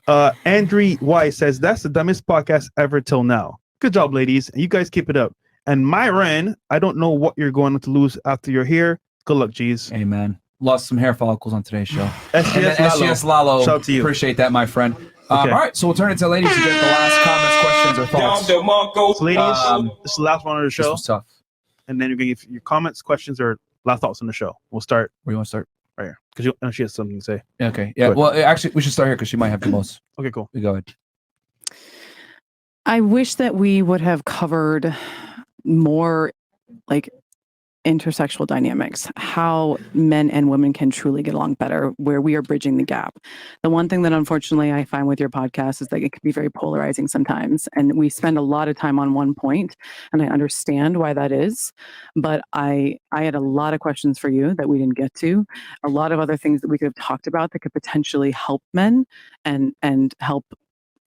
Andrew Y says that's the dumbest podcast ever till now. Good job, ladies. You guys keep it up. And Myron, I don't know what you're going to lose after you're here. Good luck, G's. Amen. Lost some hair follicles on today's show. SGS Lalo. Shout out to you. Appreciate that, my friend. Okay. All right, so we'll turn it to ladies to get the last comments, questions, or thoughts. So ladies, this is the last one of the This show. was tough. And then you're going to give your comments, questions, or last thoughts on the show. We'll start Where do you want to start? right here. Because she has something to say. Yeah, okay. Yeah. Good. Well, actually, we should start here because she might have the most. Okay, cool. We go ahead. I wish that we would have covered more like intersexual dynamics, how men and women can truly get along better, where we are bridging the gap. The one thing that unfortunately I find with your podcast is that it can be very polarizing sometimes. And we spend a lot of time on one point, and I understand why that is. But I had a lot of questions for you that we didn't get to, a lot of other things that we could have talked about that could potentially help men and help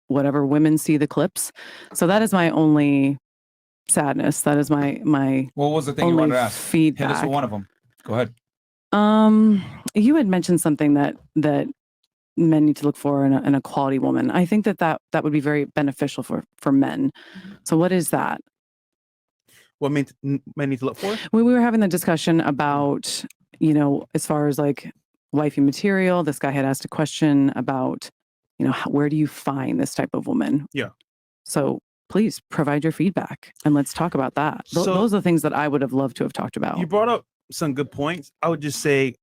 whatever women see the clips. So that is my only sadness. That is my What was the thing you only wanted to ask? Hit us feedback. with one of them. Go ahead. You had mentioned something that men need to look for in a quality woman. I think that would be very beneficial for men. So what is that? What men need to look for? We were having the discussion about, as far as like wifey material, this guy had asked a question about, where do you find this type of woman? Yeah. So please provide your feedback and let's talk about that. So- Those are the things that I would have loved to have talked about. You brought up some good points. I would just say,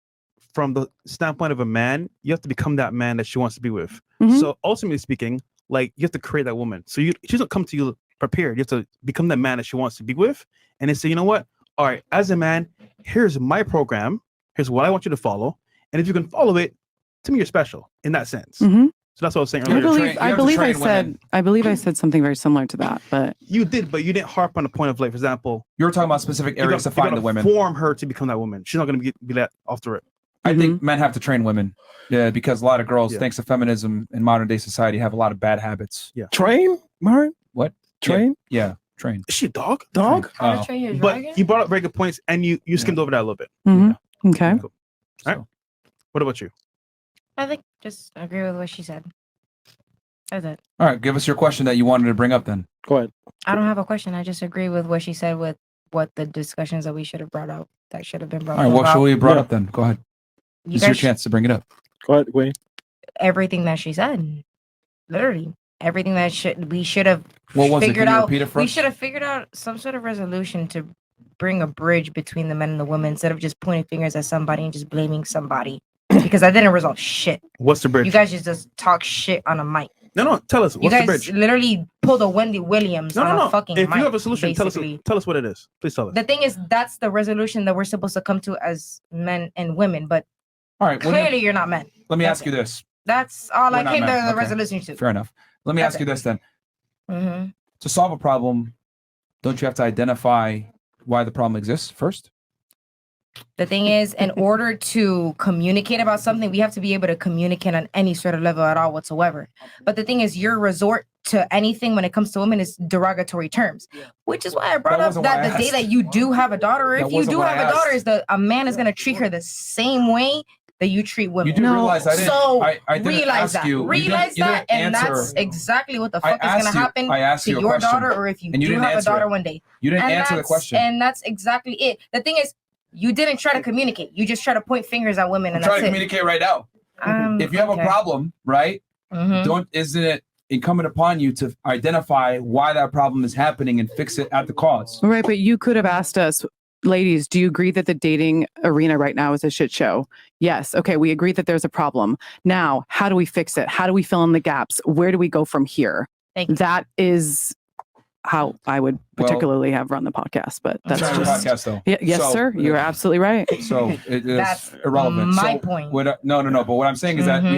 from the standpoint of a man, you have to become that man that she wants to be with. Mhm. So ultimately speaking, like you have to create that woman. So she doesn't come to you prepared. You have to become that man that she wants to be with, and then say, you know what? All right, as a man, here's my program. Here's what I want you to follow, and if you can follow it, to me, you're special in that sense. Mhm. So that's what I was saying I earlier. believe you I have to believe I train said women. I believe I said something very similar to that, but You did, but you didn't harp on the point of, like, for example, You were talking about specific areas to find the women. Form her to become that woman. She's not going to be that off the rip. I think men have to train women. Yeah, because a lot of girls, Yeah. thanks to feminism in modern day society, have a lot of bad habits. Train, Martin? What? Train? Yeah, train. Is she a dog? Dog? How Oh. to train your But dragon? you brought up very good points, and you skimmed over that a little bit. mhm. Okay. Cool. All right. What about you? I think just agree with what she said. That's it. All right, give us your question that you wanted to bring up then. Go ahead. I don't have a question. I just agree with what she said with what the discussions that we should have brought up that should have been brought All right, up. what should we brought Yeah. up then? Go ahead. You This is your guys chance to bring it up. Go ahead, Wayne. everything that she said. Literally. Everything that we should have What was it? figured Can you out. repeat it for We us? should have figured out some sort of resolution to bring a bridge between the men and the women instead of just pointing fingers at somebody and just blaming somebody. Because that didn't resolve shit. What's the bridge? You guys just talk shit on a mic. No, tell us. You What's the guys bridge? literally pulled a Wendy Williams No, on no, a no. fucking If mic. you have a solution, basically. tell us what it is. Please tell us. The thing is, that's the resolution that we're supposed to come to as men and women, but All right, well, clearly you're not men. let me That's ask you this. That's all We're I not came to men. the Okay. resolution to. Fair enough. Let me That's ask you it. this then. hmm To solve a problem, don't you have to identify why the problem exists first? The thing is, in order to communicate about something, we have to be able to communicate on any sort of level at all whatsoever. But the thing is, your resort to anything when it comes to women is derogatory terms, which is why I brought That up wasn't what that I the day asked. that you do have a daughter, or That if you wasn't do what have I a daughter, asked. is that a man is going to treat her the same way that you treat women. You do No. realize I didn't. So I didn't realize ask that. you. Realize you that, didn't and answer. that's exactly what the I fuck is going to asked you- happen I asked to you a your question, daughter, or if you and you do didn't have a answer daughter it. one day. You didn't answer the that's- question. And that's exactly it. The thing is, you didn't try to communicate. You just try to point fingers at women, I'm and trying that's to it. communicate right now. If you have Okay. a problem, right? Mhm. Isn't it incumbent upon you to identify why that problem is happening and fix it at the cause? Right, but you could have asked us, ladies, do you agree that the dating arena right now is a shit show? Yes. Okay, we agree that there's a problem. Now, how do we fix it? How do we fill in the gaps? Where do we go from here? Thank you. That is how I would Well- particularly have run the podcast, but that's Sorry, just podcast though. yes, So, sir. You're absolutely right. So it is That's irrelevant. my So point. no. But what I'm saying is that Mhm. we